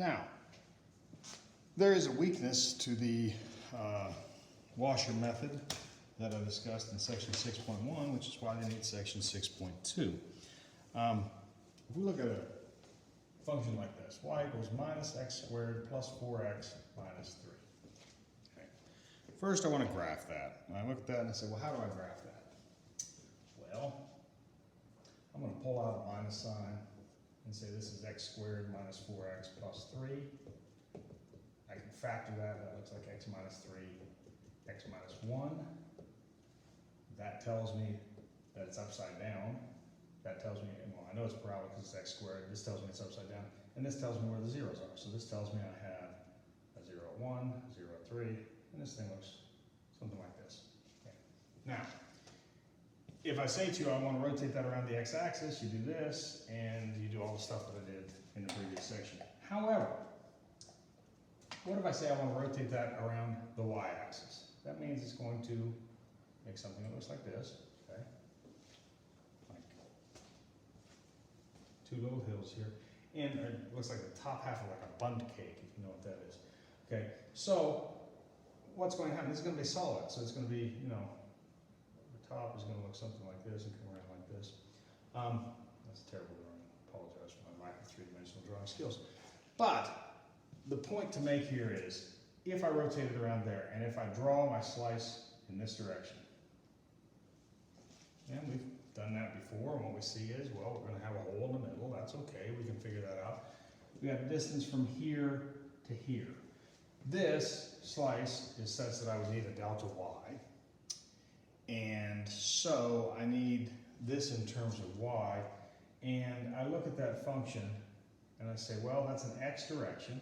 Now, there is a weakness to the washer method that I discussed in section 6.1, which is why they need section 6.2. If we look at a function like this, y equals minus x squared plus 4x minus 3. Okay. First, I want to graph that. And I look at that and I say, well, how do I graph that? Well, I'm going to pull out a minus sign and say this is x squared minus 4x plus 3. I can factor that. That looks like x minus 3, x minus 1. That tells me that it's upside down. That tells me, well, I know it's parabolic because it's x squared. This tells me it's upside down. And this tells me where the zeros are. So this tells me I have a 0, 1, 0, 3, and this thing looks something like this. Okay. Now, if I say to you I want to rotate that around the x-axis, you do this, and you do all the stuff that I did in the previous section. However, what if I say I want to rotate that around the y-axis? That means it's going to make something that looks like this. Okay. Two little hills here, and it looks like the top half of like a bundt cake, if you know what that is. Okay, so what's going to happen? This is going to be solid, so it's going to be, the top is going to look something like this and come around like this. That's a terrible drawing. I apologize for my lack of three-dimensional drawing skills. But the point to make here is, if I rotate it around there, and if I draw my slice in this direction, and we've done that before, and what we see is, well, we're going to have a hole in the middle. That's okay. We can figure that out. We have a distance from here to here. This slice is such that I would need a delta y. And so I need this in terms of y. And I look at that function, and I say, well, that's an x direction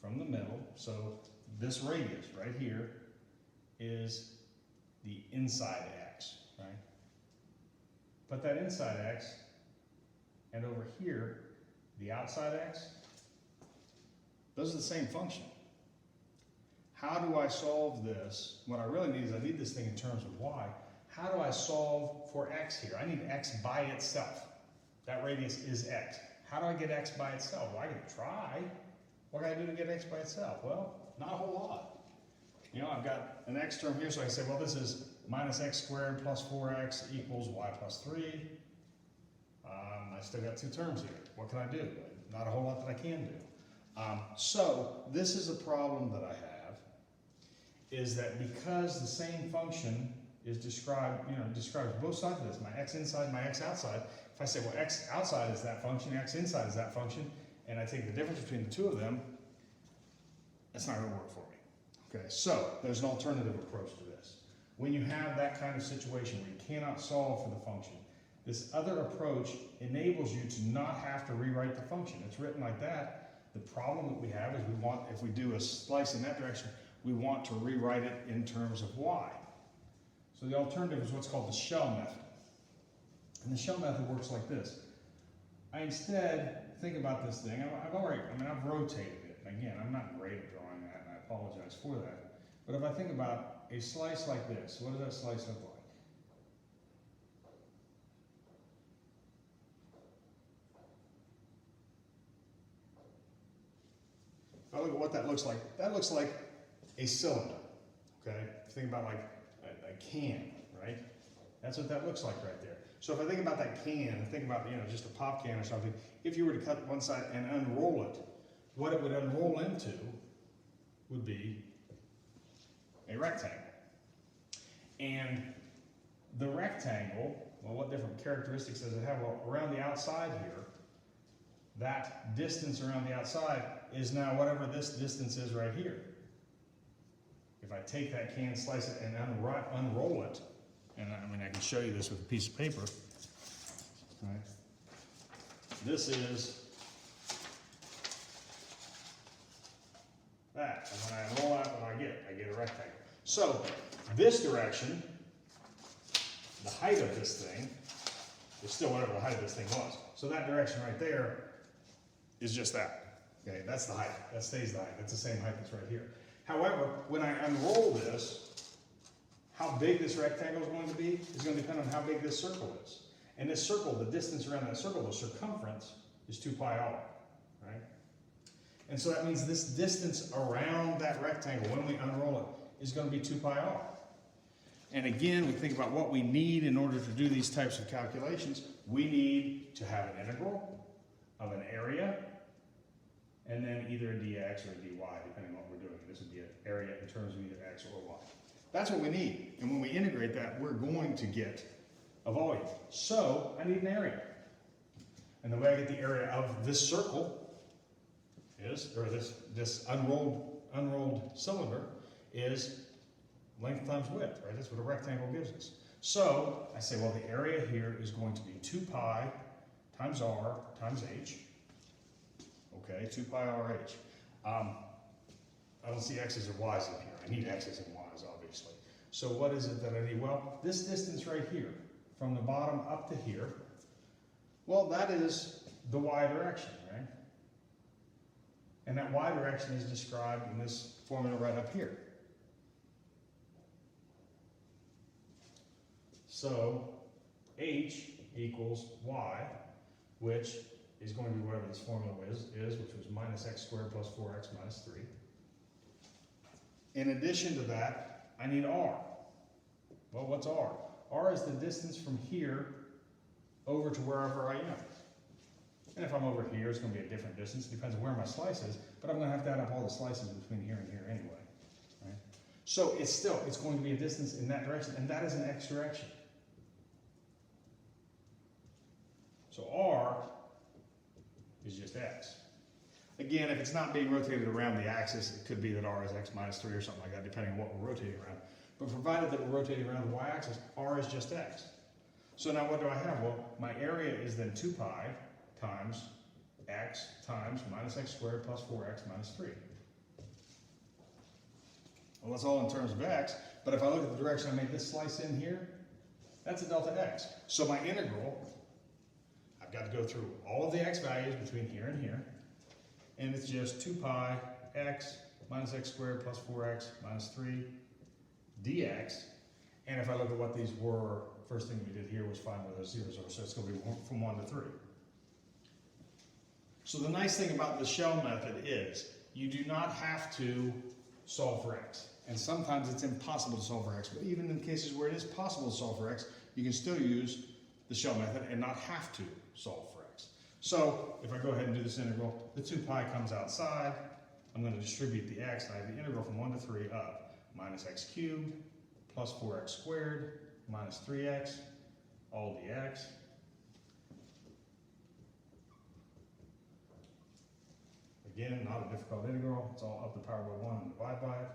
from the middle. So this radius right here is the inside x, right? But that inside x, and over here, the outside x, those are the same function. How do I solve this? What I really need is I need this thing in terms of y. How do I solve for x here? I need x by itself. That radius is x. How do I get x by itself? Well, I can try. What can I do to get x by itself? Well, not a whole lot. I've got an x term here, so I can say, well, this is minus x squared plus 4x equals y plus 3. I still got two terms here. What can I do? Not a whole lot that I can do. So this is a problem that I have, is that because the same function is described, describes both sides of this, my x inside, my x outside. If I say, well, x outside is that function, x inside is that function, and I take the difference between the two of them, that's not going to work for me. Okay, so there's an alternative approach to this. When you have that kind of situation where you cannot solve for the function, this other approach enables you to not have to rewrite the function. It's written like that. The problem that we have is if we do a slice in that direction, we want to rewrite it in terms of y. So the alternative is what's called the shell method. And the shell method works like this. I instead think about this thing. I've rotated it. Again, I'm not great at drawing that, and I apologize for that. But if I think about a slice like this, what does that slice look like? If I look at what that looks like a cylinder, okay? Think about like a can, right? That's what that looks like right there. So if I think about that can, and think about, just a pop can or something, if you were to cut one side and unroll it, what it would unroll into would be a rectangle. And the rectangle, well, what different characteristics does it have? Well, around the outside here, that distance around the outside is now whatever this distance is right here. If I take that can, slice it, and unroll it, and I can show you this with a piece of paper, right? This is that, and when I unroll out, what do I get a rectangle. So this direction, the height of this thing, is still whatever the height of this thing was. So that direction right there is just that. Okay, that's the height. That stays the height. That's the same height that's right here. However, when I unroll this, how big this rectangle is going to be is going to depend on how big this circle is. And this circle, the distance around that circle, the circumference, is 2 pi r, right? And so that means this distance around that rectangle, when we unroll it, is going to be 2 pi r. And again, we think about what we need in order to do these types of calculations. We need to have an integral of an area, and then either a dx or a dy, depending on what we're doing. This would be an area in terms of either x or y. That's what we need. And when we integrate that, we're going to get a volume. So I need an area. And the way I get the area of this circle is, or this unrolled cylinder, is length times width, right? That's what a rectangle gives us. So I say, well, the area here is going to be 2 pi times r times h. Okay, 2 pi r h. I don't see x's or y's in here. I need x's and y's, obviously. So what is it that I need? Well, this distance right here, from the bottom up to here, well, that is the y direction, right? And that y direction is described in this formula right up here. So h equals y, which is going to be whatever this formula is, which was minus x squared plus 4x minus 3. In addition to that, I need r. Well, what's r? R is the distance from here over to wherever I am. And if I'm over here, it's going to be a different distance. It depends on where my slice is, but I'm going to have to add up all the slices between here and here anyway. Right? So it's going to be a distance in that direction, and that is an x direction. So r is just x. Again, if it's not being rotated around the axis, it could be that r is x minus 3 or something like that, depending on what we're rotating around. But provided that we're rotating around the y-axis, r is just x. So now what do I have? Well, my area is then 2 pi times x times minus x squared plus 4x minus 3. Well, that's all in terms of x, but if I look at the direction I made this slice in here, that's a delta x. So my integral, I've got to go through all of the x values between here and here, and it's just 2 pi x minus x squared plus 4x minus 3 dx. And if I look at what these were, first thing we did here was find where those zeros are, so it's going to be from 1 to 3. So the nice thing about the shell method is you do not have to solve for x. And sometimes it's impossible to solve for x, but even in cases where it is possible to solve for x, you can still use the shell method and not have to solve for x. So if I go ahead and do this integral, the 2 pi comes outside. I'm going to distribute the x, and I have the integral from 1 to 3 of minus x cubed plus 4x squared minus 3x, all dx. Again, not a difficult integral. It's all up to the power by 1 and divide by it.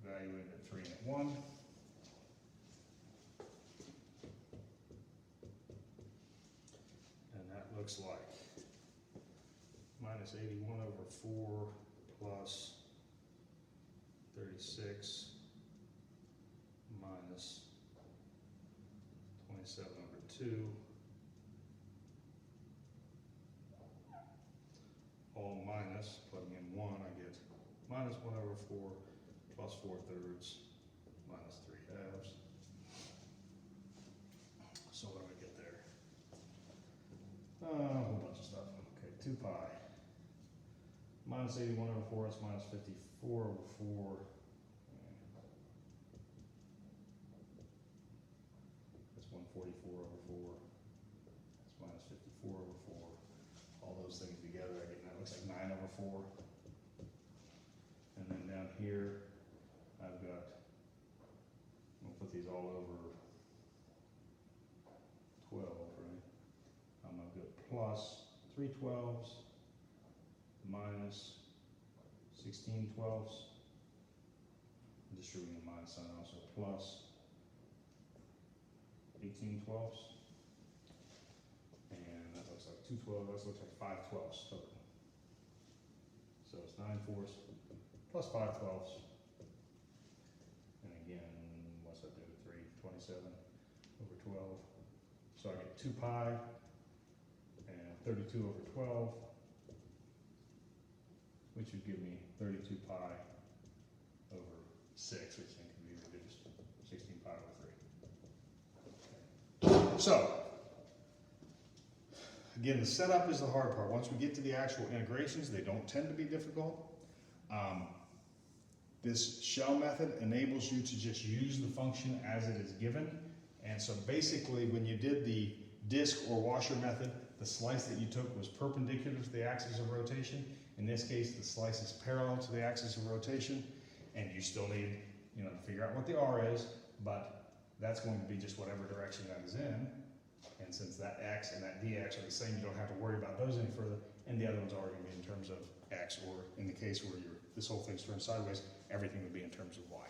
Evaluate at 3 and at 1. And that looks like minus 81 over 4 plus 36 minus 27 over 2, all minus, plugging in 1, I get minus 1 over 4 plus 4/3 minus 3/2. So what do I get there? A whole bunch of stuff. Okay, 2 pi minus 81 over 4, that's minus 54 over 4. That's 144 over 4. That's minus 54 over 4. All those things together, I get, that looks like 9 over 4. And then down here, I've got, I'll put these all over 12, right? I'm going to go plus 3 12s minus 16 12s. I'm distributing the minus sign also, plus 18 12s. And that looks like 2 12s, that looks like 5 12s total. So it's 9 4s plus 5 12s. And again, what's that do? 3, 27 over 12. So I get 2 pi and 32 over 12, which would give me 32 pi over 6, which then can be reduced 16 pi over 3. Okay. So, again, the setup is the hard part. Once we get to the actual integrations, they don't tend to be difficult. This shell method enables you to just use the function as it is given. And so basically, when you did the disc or washer method, the slice that you took was perpendicular to the axis of rotation. In this case, the slice is parallel to the axis of rotation, and you still need, you know, to figure out what the R is, but that's going to be just whatever direction that is in. And since that X and that DX are the same, you don't have to worry about those any further. And the other ones are going to be in terms of X, or in the case where this whole thing's turned sideways, everything would be in terms of Y.